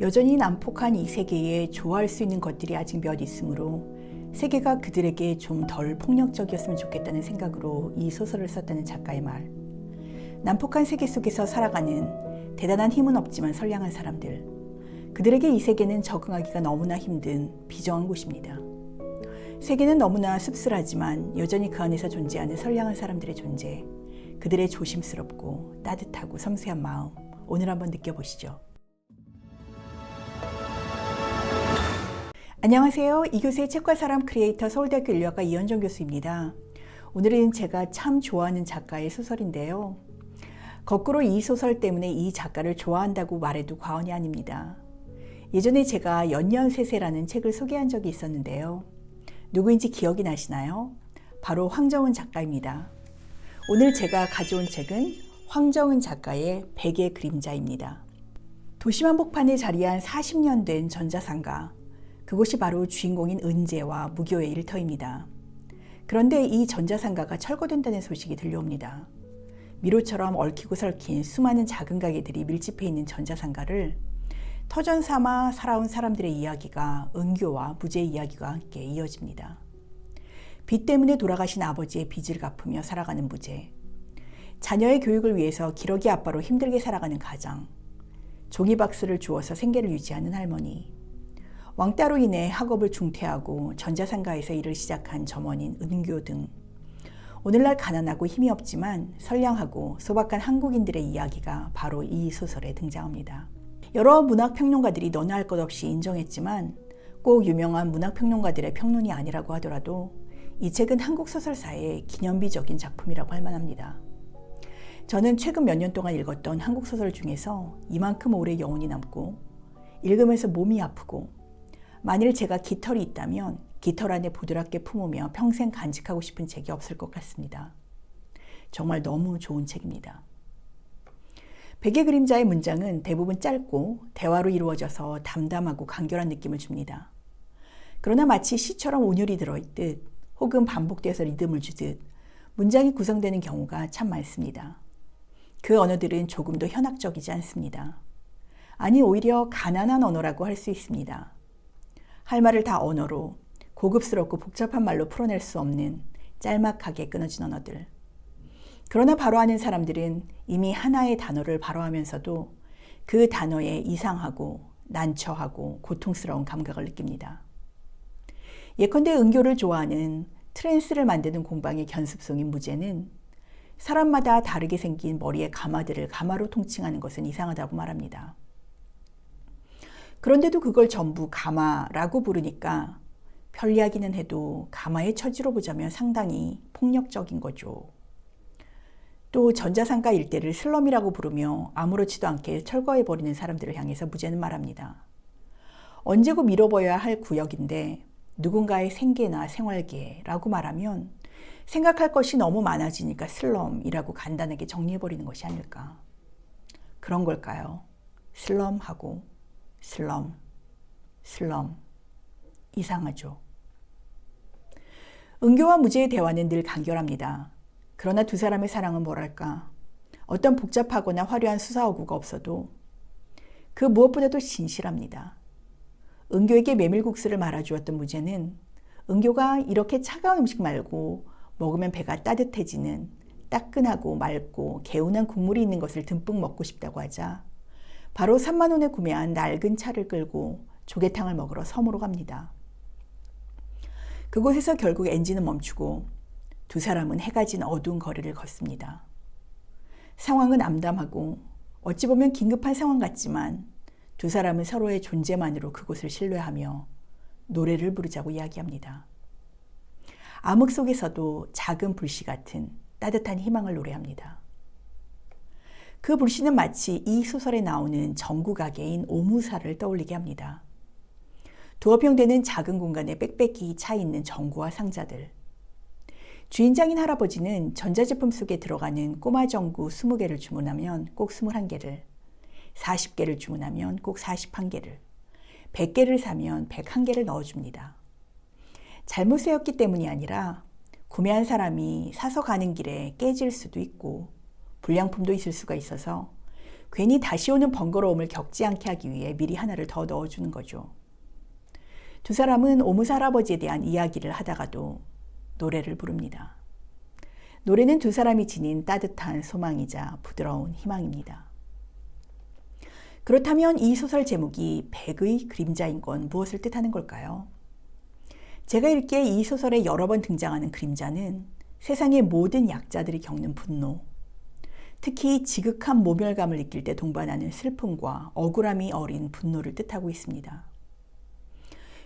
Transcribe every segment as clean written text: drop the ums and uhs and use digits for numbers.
여전히 난폭한 이 세계에 좋아할 수 있는 것들이 아직 몇 있으므로 세계가 그들에게 좀 덜 폭력적이었으면 좋겠다는 생각으로 이 소설을 썼다는 작가의 말. 난폭한 세계 속에서 살아가는 대단한 힘은 없지만 선량한 사람들. 그들에게 이 세계는 적응하기가 너무나 힘든 비정한 곳입니다. 세계는 너무나 씁쓸하지만 여전히 그 안에서 존재하는 선량한 사람들의 존재. 그들의 조심스럽고 따뜻하고 섬세한 마음. 오늘 한번 느껴보시죠. 안녕하세요. 이교수의 책과 사람 크리에이터 서울대학교 인류학과 이현정 교수입니다. 오늘은 제가 참 좋아하는 작가의 소설인데요. 거꾸로 이 소설 때문에 이 작가를 좋아한다고 말해도 과언이 아닙니다. 예전에 제가 연년세세라는 책을 소개한 적이 있었는데요. 누구인지 기억이 나시나요? 바로 황정은 작가입니다. 오늘 제가 가져온 책은 황정은 작가의 백의 그림자입니다. 도심 한복판에 자리한 40년 된 전자상가. 그곳이 바로 주인공인 은재와 무교의 일터입니다. 그런데 이 전자상가가 철거된다는 소식이 들려옵니다. 미로처럼 얽히고 설킨 수많은 작은 가게들이 밀집해 있는 전자상가를 터전 삼아 살아온 사람들의 이야기가 은교와 무제의 이야기와 함께 이어집니다. 빚 때문에 돌아가신 아버지의 빚을 갚으며 살아가는 무제, 자녀의 교육을 위해서 기러기 아빠로 힘들게 살아가는 가장, 종이박스를 주워서 생계를 유지하는 할머니, 왕따로 인해 학업을 중퇴하고 전자상가에서 일을 시작한 점원인 은교 등 오늘날 가난하고 힘이 없지만 선량하고 소박한 한국인들의 이야기가 바로 이 소설에 등장합니다. 여러 문학평론가들이 너나 할 것 없이 인정했지만 꼭 유명한 문학평론가들의 평론이 아니라고 하더라도 이 책은 한국 소설사의 기념비적인 작품이라고 할 만합니다. 저는 최근 몇 년 동안 읽었던 한국 소설 중에서 이만큼 오래 여운이 남고 읽으면서 몸이 아프고 만일 제가 깃털이 있다면 깃털 안에 부드럽게 품으며 평생 간직하고 싶은 책이 없을 것 같습니다. 정말 너무 좋은 책입니다. 백의 그림자의 문장은 대부분 짧고 대화로 이루어져서 담담하고 간결한 느낌을 줍니다. 그러나 마치 시처럼 온율이 들어있듯 혹은 반복되어서 리듬을 주듯 문장이 구성되는 경우가 참 많습니다. 그 언어들은 조금도 현학적이지 않습니다. 아니 오히려 가난한 언어라고 할 수 있습니다. 할 말을 다 언어로 고급스럽고 복잡한 말로 풀어낼 수 없는 짤막하게 끊어진 언어들. 그러나 바로 하는 사람들은 이미 하나의 단어를 바로 하면서도 그 단어에 이상하고 난처하고 고통스러운 감각을 느낍니다. 예컨대 은교를 좋아하는 트랜스를 만드는 공방의 견습송인 무제는 사람마다 다르게 생긴 머리의 가마들을 가마로 통칭하는 것은 이상하다고 말합니다. 그런데도 그걸 전부 가마라고 부르니까 편리하기는 해도 가마의 처지로 보자면 상당히 폭력적인 거죠. 또 전자상가 일대를 슬럼이라고 부르며 아무렇지도 않게 철거해버리는 사람들을 향해서 무제는 말합니다. 언제고 밀어버려야 할 구역인데 누군가의 생계나 생활계라고 말하면 생각할 것이 너무 많아지니까 슬럼이라고 간단하게 정리해버리는 것이 아닐까. 그런 걸까요? 슬럼하고 슬럼. 이상하죠. 은교와 무제의 대화는 늘 간결합니다. 그러나 두 사람의 사랑은 뭐랄까. 어떤 복잡하거나 화려한 수사어구가 없어도 그 무엇보다도 진실합니다. 은교에게 메밀국수를 말아주었던 무제는 은교가 이렇게 차가운 음식 말고 먹으면 배가 따뜻해지는 따끈하고 맑고 개운한 국물이 있는 것을 듬뿍 먹고 싶다고 하자 바로 3만 원에 구매한 낡은 차를 끌고 조개탕을 먹으러 섬으로 갑니다. 그곳에서 결국 엔진은 멈추고 두 사람은 해가 진 어두운 거리를 걷습니다. 상황은 암담하고 어찌 보면 긴급한 상황 같지만 두 사람은 서로의 존재만으로 그곳을 신뢰하며 노래를 부르자고 이야기합니다. 암흑 속에서도 작은 불씨 같은 따뜻한 희망을 노래합니다. 그 불씨는 마치 이 소설에 나오는 전구가게인 오무사를 떠올리게 합니다. 두어 평 되는 작은 공간에 빽빽히 차 있는 전구와 상자들. 주인장인 할아버지는 전자제품 속에 들어가는 꼬마 전구 20개를 주문하면 꼭 21개를, 40개를 주문하면 꼭 41개를, 100개를 사면 101개를 넣어줍니다. 잘못 세웠기 때문이 아니라 구매한 사람이 사서 가는 길에 깨질 수도 있고 불량품도 있을 수가 있어서 괜히 다시 오는 번거로움을 겪지 않게 하기 위해 미리 하나를 더 넣어주는 거죠. 두 사람은 오무사 할아버지에 대한 이야기를 하다가도 노래를 부릅니다. 노래는 두 사람이 지닌 따뜻한 소망이자 부드러운 희망입니다. 그렇다면 이 소설 제목이 백의 그림자인 건 무엇을 뜻하는 걸까요? 제가 읽기에 이 소설에 여러 번 등장하는 그림자는 세상의 모든 약자들이 겪는 분노, 특히 지극한 모멸감을 느낄 때 동반하는 슬픔과 억울함이 어린 분노를 뜻하고 있습니다.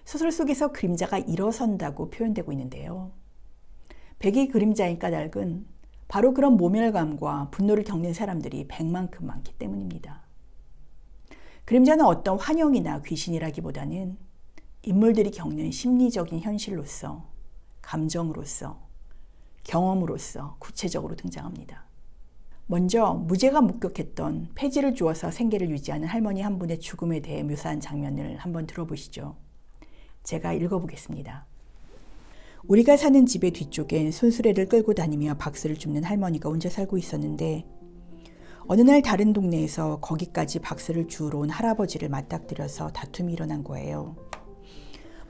소설 속에서 그림자가 일어선다고 표현되고 있는데요. 백의 그림자인 까닭은 바로 그런 모멸감과 분노를 겪는 사람들이 백만큼 많기 때문입니다. 그림자는 어떤 환영이나 귀신이라기보다는 인물들이 겪는 심리적인 현실로서, 감정으로서, 경험으로서 구체적으로 등장합니다. 먼저 무죄가 목격했던 폐지를 주어서 생계를 유지하는 할머니 한 분의 죽음에 대해 묘사한 장면을 한번 들어보시죠. 제가 읽어보겠습니다. 우리가 사는 집의 뒤쪽엔 손수레를 끌고 다니며 박스를 줍는 할머니가 혼자 살고 있었는데 어느 날 다른 동네에서 거기까지 박스를 주우러 온 할아버지를 맞닥뜨려서 다툼이 일어난 거예요.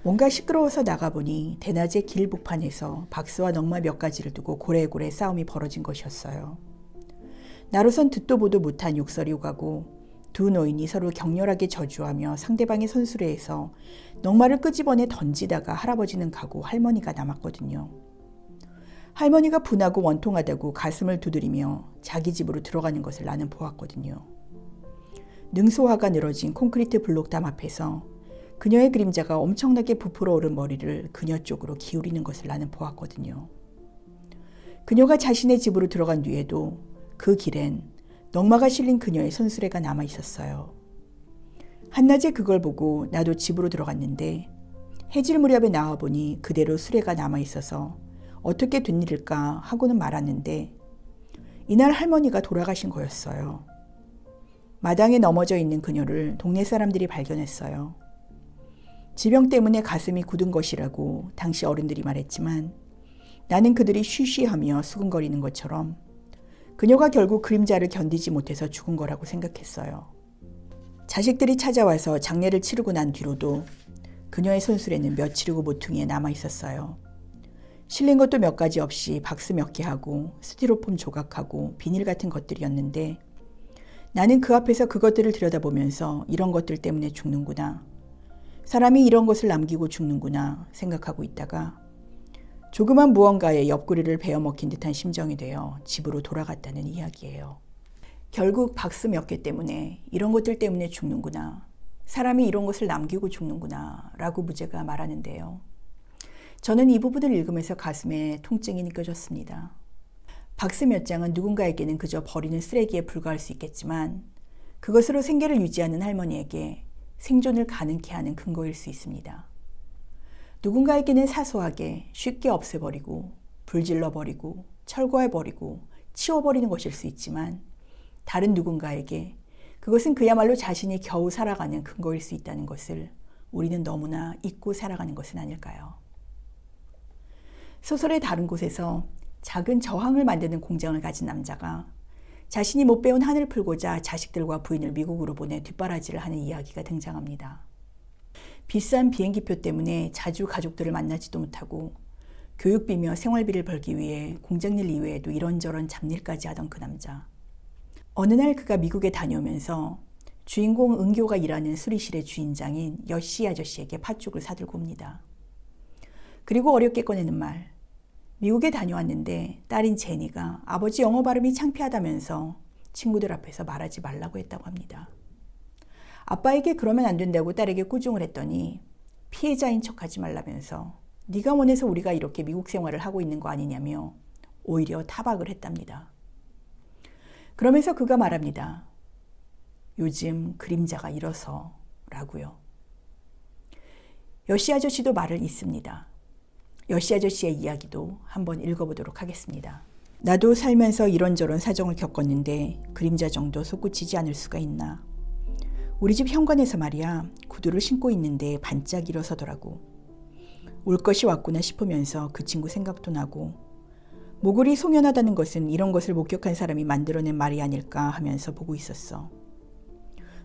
뭔가 시끄러워서 나가보니 대낮에 길복판에서 박스와 넝마 몇 가지를 두고 고래고래 싸움이 벌어진 것이었어요. 나로선 듣도 보도 못한 욕설이 오가고 두 노인이 서로 격렬하게 저주하며 상대방의 손수레에서 넝마를 끄집어내 던지다가 할아버지는 가고 할머니가 남았거든요. 할머니가 분하고 원통하다고 가슴을 두드리며 자기 집으로 들어가는 것을 나는 보았거든요. 능소화가 늘어진 콘크리트 블록담 앞에서 그녀의 그림자가 엄청나게 부풀어 오른 머리를 그녀 쪽으로 기울이는 것을 나는 보았거든요. 그녀가 자신의 집으로 들어간 뒤에도 그 길엔 넝마가 실린 그녀의 손수레가 남아 있었어요. 한낮에 그걸 보고 나도 집으로 들어갔는데 해질 무렵에 나와보니 그대로 수레가 남아 있어서 어떻게 된 일일까 하고는 말았는데 이날 할머니가 돌아가신 거였어요. 마당에 넘어져 있는 그녀를 동네 사람들이 발견했어요. 지병 때문에 가슴이 굳은 것이라고 당시 어른들이 말했지만 나는 그들이 쉬쉬하며 수근거리는 것처럼 그녀가 결국 그림자를 견디지 못해서 죽은 거라고 생각했어요. 자식들이 찾아와서 장례를 치르고 난 뒤로도 그녀의 손수레는 며칠이고 모퉁이에 남아 있었어요. 실린 것도 몇 가지 없이 박스 몇 개 하고 스티로폼 조각하고 비닐 같은 것들이었는데 나는 그 앞에서 그것들을 들여다보면서 이런 것들 때문에 죽는구나. 사람이 이런 것을 남기고 죽는구나 생각하고 있다가 조그만 무언가에 옆구리를 베어먹힌 듯한 심정이 되어 집으로 돌아갔다는 이야기예요. 결국 박스 몇 개 때문에 이런 것들 때문에 죽는구나. 사람이 이런 것을 남기고 죽는구나 라고 무죄가 말하는데요. 저는 이 부분을 읽으면서 가슴에 통증이 느껴졌습니다. 박스 몇 장은 누군가에게는 그저 버리는 쓰레기에 불과할 수 있겠지만 그것으로 생계를 유지하는 할머니에게 생존을 가능케 하는 근거일 수 있습니다. 누군가에게는 사소하게 쉽게 없애버리고 불질러버리고 철거해버리고 치워버리는 것일 수 있지만 다른 누군가에게 그것은 그야말로 자신이 겨우 살아가는 근거일 수 있다는 것을 우리는 너무나 잊고 살아가는 것은 아닐까요? 소설의 다른 곳에서 작은 저항을 만드는 공장을 가진 남자가 자신이 못 배운 한을 풀고자 자식들과 부인을 미국으로 보내 뒷바라지를 하는 이야기가 등장합니다. 비싼 비행기표 때문에 자주 가족들을 만나지도 못하고 교육비며 생활비를 벌기 위해 공장일 이외에도 이런저런 잡일까지 하던 그 남자. 어느 날 그가 미국에 다녀오면서 주인공 은교가 일하는 수리실의 주인장인 여씨 아저씨에게 팥죽을 사들고 옵니다. 그리고 어렵게 꺼내는 말. 미국에 다녀왔는데 딸인 제니가 아버지 영어 발음이 창피하다면서 친구들 앞에서 말하지 말라고 했다고 합니다. 아빠에게 그러면 안 된다고 딸에게 꾸중을 했더니 피해자인 척하지 말라면서 네가 원해서 우리가 이렇게 미국 생활을 하고 있는 거 아니냐며 오히려 타박을 했답니다. 그러면서 그가 말합니다. 요즘 그림자가 일어서 라고요. 여씨 아저씨도 말을 잇습니다. 여씨 아저씨의 이야기도 한번 읽어보도록 하겠습니다. 나도 살면서 이런저런 사정을 겪었는데 그림자 정도 솟구치지 않을 수가 있나. 우리 집 현관에서 말이야 구두를 신고 있는데 반짝 일어서더라고. 올 것이 왔구나 싶으면서 그 친구 생각도 나고 모글이 송연하다는 것은 이런 것을 목격한 사람이 만들어낸 말이 아닐까 하면서 보고 있었어.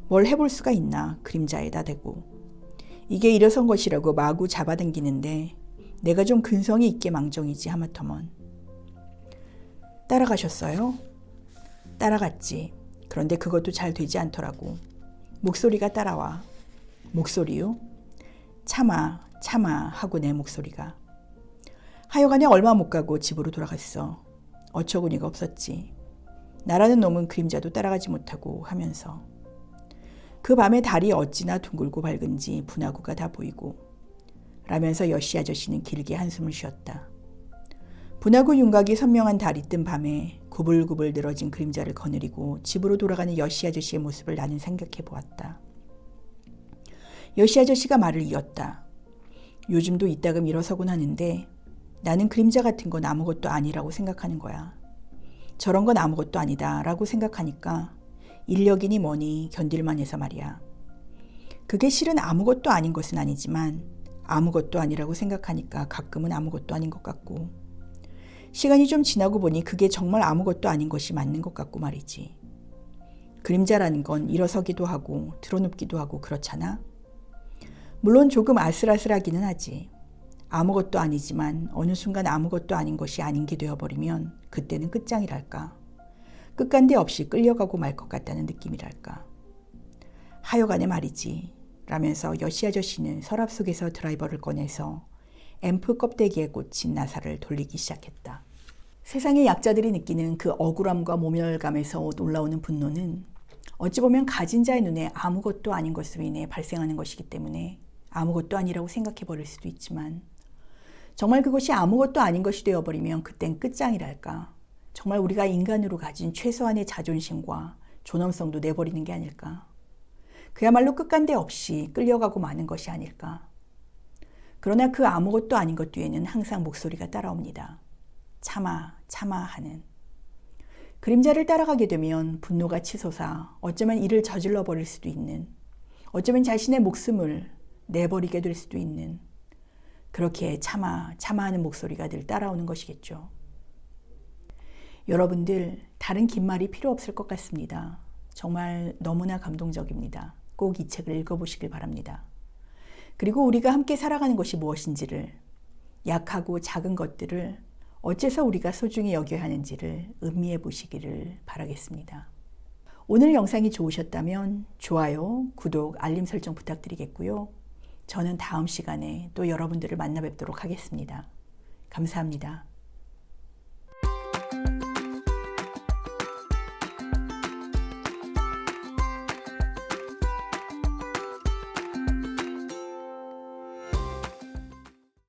뭘 해볼 수가 있나 그림자에다 대고. 이게 일어선 것이라고 마구 잡아당기는데 내가 좀 근성이 있게 망정이지 하마터면. 따라가셨어요? 따라갔지. 그런데 그것도 잘 되지 않더라고. 목소리가 따라와. 목소리요? 참아 하고 내 목소리가. 하여간에 얼마 못 가고 집으로 돌아갔어. 어처구니가 없었지. 나라는 놈은 그림자도 따라가지 못하고 하면서. 그 밤에 달이 어찌나 둥글고 밝은지 분화구가 다 보이고 라면서 여시 아저씨는 길게 한숨을 쉬었다. 분화구 윤곽이 선명한 달이 뜬 밤에 구불구불 늘어진 그림자를 거느리고 집으로 돌아가는 여시 아저씨의 모습을 나는 생각해 보았다. 여시 아저씨가 말을 이었다. 요즘도 이따금 일어서곤 하는데 나는 그림자 같은 건 아무것도 아니라고 생각하는 거야. 저런 건 아무것도 아니다 라고 생각하니까 인력이니 뭐니 견딜만 해서 말이야. 그게 실은 아무것도 아닌 것은 아니지만 아무것도 아니라고 생각하니까 가끔은 아무것도 아닌 것 같고 시간이 좀 지나고 보니 그게 정말 아무것도 아닌 것이 맞는 것 같고 말이지. 그림자라는 건 일어서기도 하고 드러눕기도 하고 그렇잖아. 물론 조금 아슬아슬하기는 하지. 아무것도 아니지만 어느 순간 아무것도 아닌 것이 아닌 게 되어버리면 그때는 끝장이랄까. 끝간데 없이 끌려가고 말 것 같다는 느낌이랄까. 하여간에 말이지 라면서 여시 아저씨는 서랍 속에서 드라이버를 꺼내서 앰프 껍데기에 꽂힌 나사를 돌리기 시작했다. 세상의 약자들이 느끼는 그 억울함과 모멸감에서 올라오는 분노는 어찌 보면 가진 자의 눈에 아무것도 아닌 것으로 인해 발생하는 것이기 때문에 아무것도 아니라고 생각해 버릴 수도 있지만 정말 그것이 아무것도 아닌 것이 되어버리면 그땐 끝장이랄까. 정말 우리가 인간으로 가진 최소한의 자존심과 존엄성도 내버리는 게 아닐까. 그야말로 끝간데 없이 끌려가고 마는 것이 아닐까. 그러나 그 아무것도 아닌 것 뒤에는 항상 목소리가 따라옵니다. 참아 하는. 그림자를 따라가게 되면 분노가 치솟아 어쩌면 이를 저질러 버릴 수도 있는, 어쩌면 자신의 목숨을 내버리게 될 수도 있는, 그렇게 참아 하는 목소리가 늘 따라오는 것이겠죠. 여러분들 다른 긴 말이 필요 없을 것 같습니다. 정말 너무나 감동적입니다. 꼭 이 책을 읽어보시길 바랍니다. 그리고 우리가 함께 살아가는 것이 무엇인지를, 약하고 작은 것들을 어째서 우리가 소중히 여겨야 하는지를 음미해 보시기를 바라겠습니다. 오늘 영상이 좋으셨다면 좋아요, 구독, 알림 설정 부탁드리겠고요. 저는 다음 시간에 또 여러분들을 만나 뵙도록 하겠습니다. 감사합니다.